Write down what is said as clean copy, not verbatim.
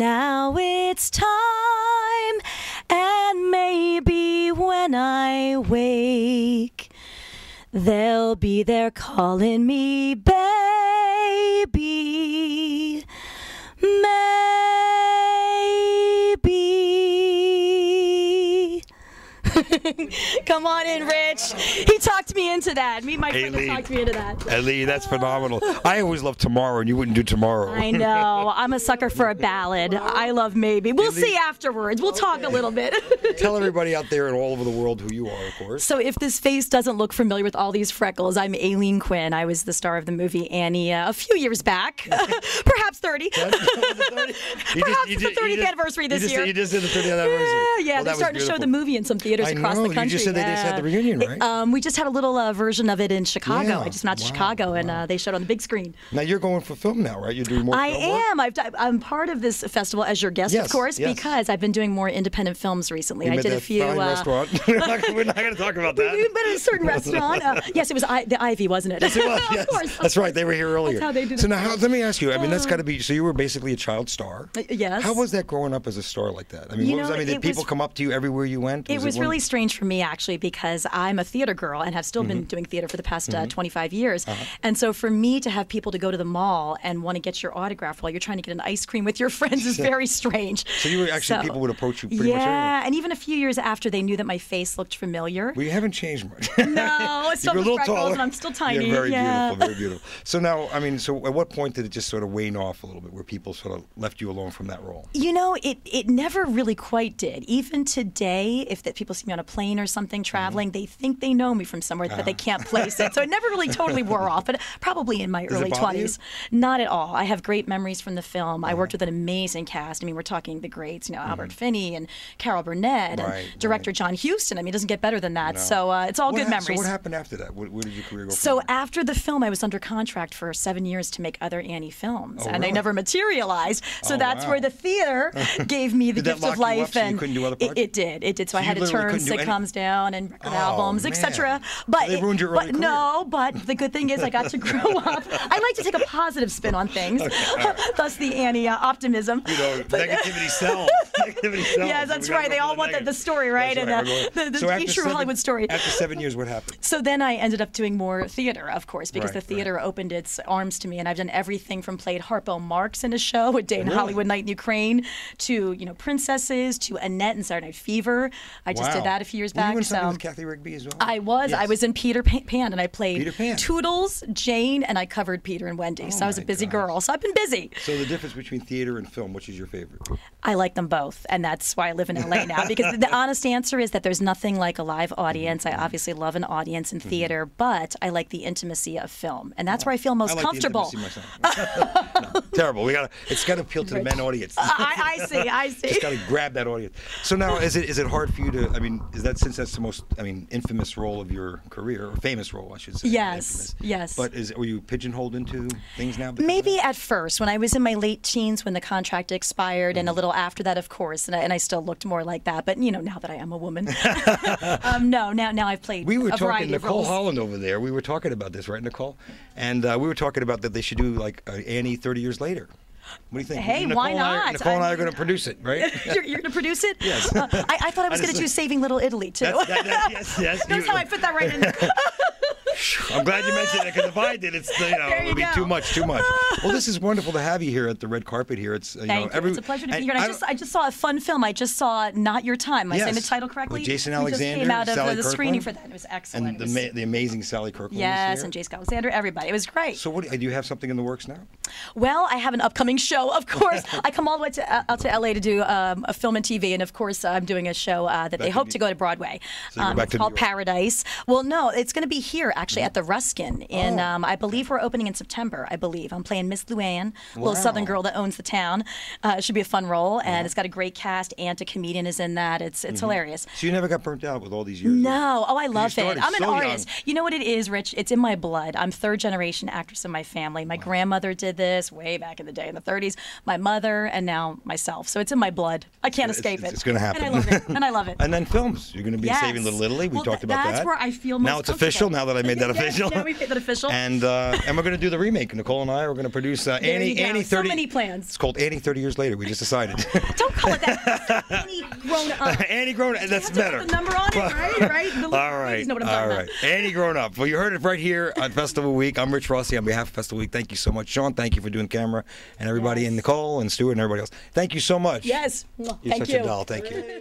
Now it's time, and maybe when I wake, they'll be there calling me baby. Maybe. Come on in, Rich. He talked me into that. Me and my friend talked me into that. Aileen, that's phenomenal. I always love Tomorrow, and you wouldn't do Tomorrow. I know. I'm a sucker for a ballad. I love Maybe. We'll see afterwards. We'll talk a little bit. Tell everybody out there and all over the world who you are, of course. So if this face doesn't look familiar with all these freckles, I'm Aileen Quinn. I was the star of the movie Annie a few years back. Perhaps 30. Perhaps the 30th anniversary this year. You just did the 30th anniversary. Yeah, they're starting to show the movie in some theaters across the country. You just said they just had the reunion, right? We just had a little version of it in Chicago. Yeah. I just went out to Chicago, and they showed on the big screen. Now you're going for film now, right? You're doing more film work? I'm part of this festival as your guest, of course, because I've been doing more independent films recently. I did a few. Restaurant. We're not going to talk about that. We've been at a certain restaurant. Yes, it was the Ivy, wasn't it? Yes, it was. Yes. Of course. That's right. They were here earlier. That's how they do So now, let me ask you. I mean, that's got to be. So you were basically a child star. Yes. How was that growing up as a star like that? I mean, did people come up to you everywhere you went? It was really strange for me, actually, because I'm a theater girl and have still been doing theater for the past 25 years. And so for me to have people to go to the mall and want to get your autograph while you're trying to get an ice cream with your friends is very strange. So you were actually, people would approach you pretty much everywhere. Yeah, and even a few years after they knew that my face looked familiar. Well, you haven't changed much. No, it's still the freckles, and I'm still tiny. You're very beautiful, very beautiful. So now, I mean, so at what point did it just sort of wane off a little bit, where people sort of left you alone from that role? You know, it never really quite did. Even today, if people see me on a plane or something traveling, they think they know me from somewhere, but they can't place it. So it never really totally wore off, but probably in my early 20s. Not at all. I have great memories from the film. I worked with an amazing cast. I mean, we're talking the greats, you know, Albert Finney and Carol Burnett and director John Huston. I mean, it doesn't get better than that. No. So it's all good memories. So what happened after that? Where did your career go from? So after the film, I was under contract for 7 years to make other Annie films, and they never materialized. So that's where the theater gave me the gift of life. And you couldn't do other parts? It did. It did. So I had to turn sitcoms down and record albums, etc. But they ruined your early career. No, but the good thing is I got to grow up. I like to take a positive spin on things. Thus the Annie optimism. You know, negativity sells. Negativity sells. Yes, that's right. They all want the story, right? And the true Hollywood story. After 7 years, what happened? So then I ended up doing more theater, of course, because the theater opened its arms to me, and I've done everything from played Harpo Marx in a show, A Day in Hollywood, Night in Ukraine, to Princesses, to Annette in Saturday Night Fever. I just did that a few years back. You were something with Kathy Rigby as well? I was. Yes. I was in Peter Pan, and I played Toodles, Jane, and I covered Peter and Wendy. So I was a busy girl. So I've been busy. So the difference between theater and film, which is your favorite? I like them both, and that's why I live in LA now. Because the honest answer is that there's nothing like a live audience. I obviously love an audience in theater, but I like the intimacy of film, and that's where I feel most comfortable. The intimacy myself. No, terrible. It's got to appeal to the men audience. I see. Just got to grab that audience. So now, is it hard for you to? I mean, since that's the most infamous role of your career, or famous role, I should say. Yes. Yes. But were you pigeonholed into things now? Maybe at first, when I was in my late teens, when the contract expired, and a little after that, of course, and I still looked more like that. But now that I am a woman, no, now I've played. We were a talking Nicole roles. Holland over there. We were talking about this, right, Nicole? And we were talking about that they should do like Annie 30 years later. What do you think? Hey, why not? Nicole and I are going to produce it, right? You're going to produce it? Yes. I thought I was going to do Saving Little Italy, too. Yes. Notice how I fit that right in there. I'm glad you mentioned it, because if I did, it would be too much. Well, this is wonderful to have you here at the red carpet here. It's Thank you. It's a pleasure to be here. And I just saw a fun film. I just saw Not Your Time. Am I saying the title correctly? With Jason Alexander, we just came out of the Kirkland, screening for that. It was excellent. And the amazing Sally Kirkland. Yes, and Jason Alexander, everybody. It was great. So do you have something in the works now? Well, I have an upcoming show, of course. I come all the way out to LA to do a film and TV, and of course I'm doing a show that they hope to go to Broadway. So it's called Paradise. Well, no, it's going to be here actually at the Ruskin. I believe we're opening in September. I believe I'm playing Miss Luann, a little Southern girl that owns the town. It should be a fun role, and it's got a great cast. Aunt, a comedian, is in that. It's hilarious. So you never got burnt out with all these years? No. Oh, I love it. I'm an artist. Young. You know what it is, Rich? It's in my blood. I'm third generation actress in my family. My grandmother did this way back in the day in the 30s. My mother, and now myself. So it's in my blood. I can't escape it. It's going to happen. And I love it. And I love it. And then films. You're going to be in Saving Little Italy. We talked about that. That's where I feel most Now it's official. Now that I made that official. Yeah, we made that official. And we're going to do the remake. Nicole and I are going to produce Annie 30. So many plans. It's called Annie 30 Years Later. We just decided. Don't call it that. Annie Grown Up. Annie Grown Up. That's better. Put the number on it, right? All right. Know what I'm talking about. Annie Grown Up. Well, you heard it right here on Festival Week. I'm Rich Rossi on behalf of Festival Week. Thank you so much, Sean. Thank you for doing camera, and everybody, and Nicole and Stuart and everybody else. Thank you so much. Yes. You're such a doll. Thank you.